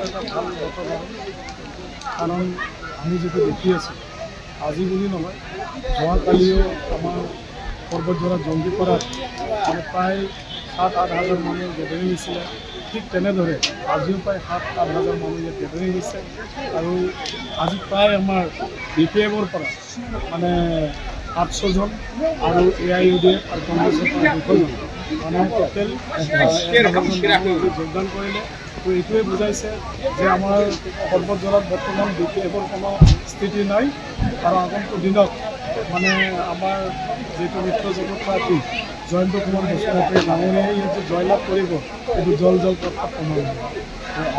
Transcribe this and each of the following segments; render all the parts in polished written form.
এটা ভাল বৰ্তমান কাৰণ আমি যেটো দেখি আছোঁ আজি বুলি নহয় যোৱাকালিও আমাৰ পৰ্বতজোৰা জংগী কৰাত মানে প্ৰায় ৭-৮ হাজাৰ মানুহ গেদাৰিং হৈছিলে। ঠিক তেনেদৰে আজিও প্ৰায় ৭-৮ হাজাৰ মানুহ ইয়াত গেদাৰিং হৈছে আৰু আজি প্ৰায় আমাৰ BPF-ৰ পৰা মানে ৮০০ জন আৰু AIUDF আৰু কংগ্ৰেছৰ পৰা ২০০ জন মানে টোটেল যোগদান কৰিলে। তো এইটোৱে বুজাইছে যে আমাৰ পৰ্বতজোৰাত বৰ্তমান BPF-ৰ কোনো স্থিতি নাই আৰু আগন্তুক দিনত মানে আমাৰ যিটো মিত্ৰজোঁটৰ প্ৰাৰ্থী জয়ন্ত কুমাৰ বসুমতাৰী ডাঙৰীয়াই ইয়াতে জয়লাভ কৰিব এইটো জল প্ৰভাৱ প্ৰমাণ।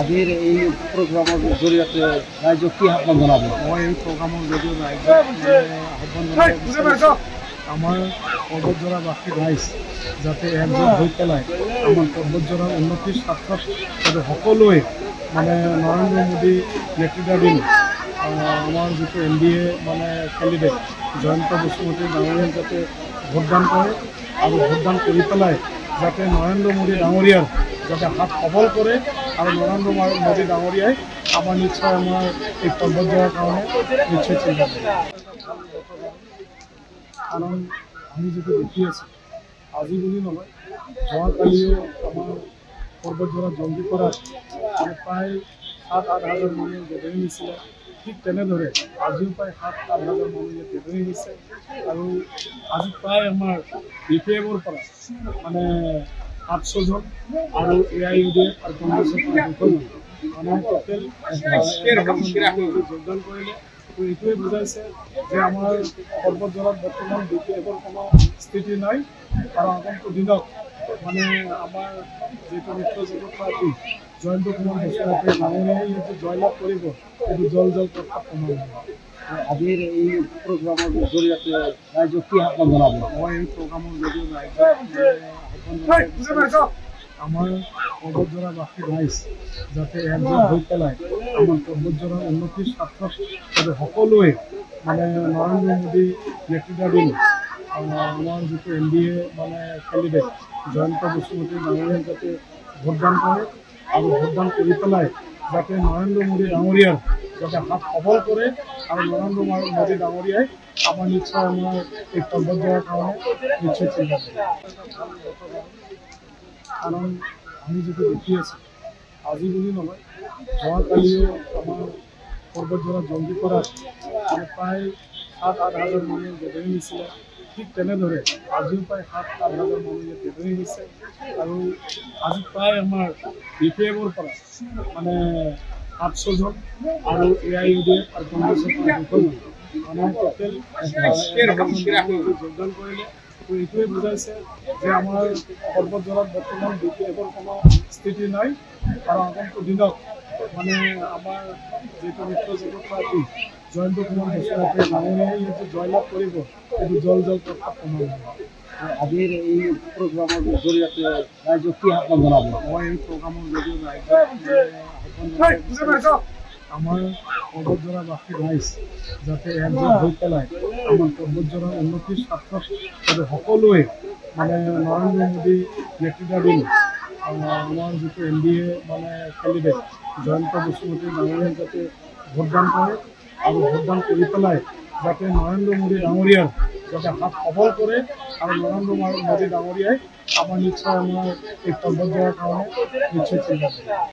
আজিৰ এই প্ৰগ্ৰামৰ জৰিয়তে ৰাইজক কি আহ্বান জনাব? মই এই প্ৰগ্ৰামৰ জৰিয়তে ৰাইজক আহ্বান জনাব আমাৰ পৰ্বতজোৰাবাসী ৰাইজ যাতে একজোট হৈ পেলাই আমাৰ পৰ্বতজোৰাৰ উন্নতিৰ স্বাৰ্থত যাতে সকলোৱে মানে নৰেন্দ্ৰ মোদী নেতৃত্বাধীন আমাৰ যিটো NDA মানে কেণ্ডিডেট জয়ন্ত বসুমতাৰী ডাঙৰীয়াক যাতে ভোটদান কৰে আৰু ভোটদান কৰি পেলাই যাতে নৰেন্দ্ৰ মোদী ডাঙৰীয়াৰ যাতে হাত সবল কৰে আৰু নৰেন্দ্ৰ মোদী ডাঙৰীয়াই আমাৰ নিশ্চয় আমাৰ এই পৰ্বতজোৰাৰ কাৰণে নিশ্চয় চিন্তা কৰে। কাৰণ আমি যেটো দেখি আছোঁ আজি বুলি নহয় যোৱাকালিও আমাৰ পৰ্বতজোৰা জংগী কৰাত মানে প্ৰায় ৭-৮ হাজাৰ মানুহ গেদাৰিং হৈছিলে। ঠিক তেনেদৰে আজিও প্ৰায় ৭-৮ হাজাৰ মানুহ ইয়াত গেদাৰিং হৈছে আৰু আজি প্ৰায় আমাৰ BPF-ৰ পৰা মানে ৮০০ জন আৰু AIUDF আৰু কংগ্ৰেছৰ পৰা ২০০ জন মানে টোটেল যোগদান কৰিলে। তো এইটোৱে বুজাইছে যে আমাৰ পৰ্বতজোৰাত বৰ্তমান BPF-ৰ কোনো স্থিতি নাই আৰু আগন্তুক দিনত মানে আমাৰ যিটো মিত্ৰজোঁটৰ প্ৰাৰ্থী জয়ন্ত কুমাৰ বসুমতাৰী ডাঙৰীয়াই ইয়াতে জয়লাভ কৰিব এইটো জল প্ৰভাৱ প্ৰমাণ। আজিৰ এই প্ৰগ্ৰামৰ জৰিয়তে ৰাইজক কি আহ্বান জনাব? মই এই প্ৰগ্ৰামৰ জৰিয়তে ৰাইজক আহ্বান জনাব আমাৰ পৰ্বতজোৰাবাসী ৰাইজ যাতে একজোট হৈ পেলাই আমাৰ পৰ্বতজোৰাৰ উন্নতিৰ স্বাৰ্থত যাতে সকলোৱে মানে নৰেন্দ্ৰ মোদী নেতৃত্বাধীন আমাৰ যিটো NDA মানে কেণ্ডিডেট জয়ন্ত বসুমতাৰী ডাঙৰীয়াক যাতে ভোটদান কৰে আৰু ভোটদান কৰি পেলাই যাতে নৰেন্দ্ৰ মোদী ডাঙৰীয়াৰ যাতে হাত সবল কৰে আৰু নৰেন্দ্ৰ মোদী ডাঙৰীয়াই আমাৰ নিশ্চয় আমাৰ এই পৰ্বতজোৰাৰ কাৰণে নিশ্চয় চিন্তা কৰে। কাৰণ আমি যেটো দেখি আছোঁ আজি বুলি নহয় যোৱাকালিও আমাৰ পৰ্বতজোৰা জংগী কৰাত মানে প্ৰায় ৭-৮ হাজাৰ মানুহ গেদাৰিং হৈছিলে। ঠিক তেনেদৰে আজিও প্ৰায় ৭-৮ হাজাৰ মানুহ ইয়াত গেদাৰিং হৈছে আৰু আজি প্ৰায় আমাৰ BPF-ৰ পৰা মানে ৮০০ জন আৰু AIUDF আৰু কংগ্ৰেছৰ পৰা ২০০ জন মানে টোটেল যোগদান কৰিলে। তো এইটোৱে বুজাইছে যে আমাৰ পৰ্বতজোৰাত বৰ্তমান BPF-ৰ কোনো স্থিতি নাই আৰু আগন্তুক দিনত মানে আমাৰ যিটো মিত্ৰজোঁটৰ প্ৰাৰ্থী জয়ন্ত কুমাৰ বসুমতাৰী ডাঙৰীয়াই ইয়াতে জয়লাভ কৰিব এইটো জল প্ৰভাৱ প্ৰমাণ। আজিৰ এই প্ৰগ্ৰামৰ জৰিয়তে ৰাইজক কি আহ্বান জনাব? মই এই প্ৰগ্ৰামৰ জৰিয়তে ৰাইজক আহ্বান জনাব আমাৰ পৰ্বতজোৰাবাসী ৰাইজ যাতে একজোট হৈ পেলাই আমাৰ পৰ্বতজোৰাৰ উন্নতিৰ স্বাৰ্থত যাতে সকলোৱে মানে নৰেন্দ্ৰ মোদী নেতৃত্বাধীন আমাৰ যিটো NDA মানে কেণ্ডিডেট জয়ন্ত বসুমতাৰী ডাঙৰীয়াক যাতে ভোটদান কৰে আৰু ভোটদান কৰি পেলাই যাতে নৰেন্দ্ৰ মোদী ডাঙৰীয়াৰ যাতে হাত সবল কৰে আৰু নৰেন্দ্ৰ মোদী ডাঙৰীয়াই আমাৰ নিশ্চয় আমাৰ এই পৰ্বতজোৰাৰ কাৰণে নিশ্চয় চিন্তা কৰে।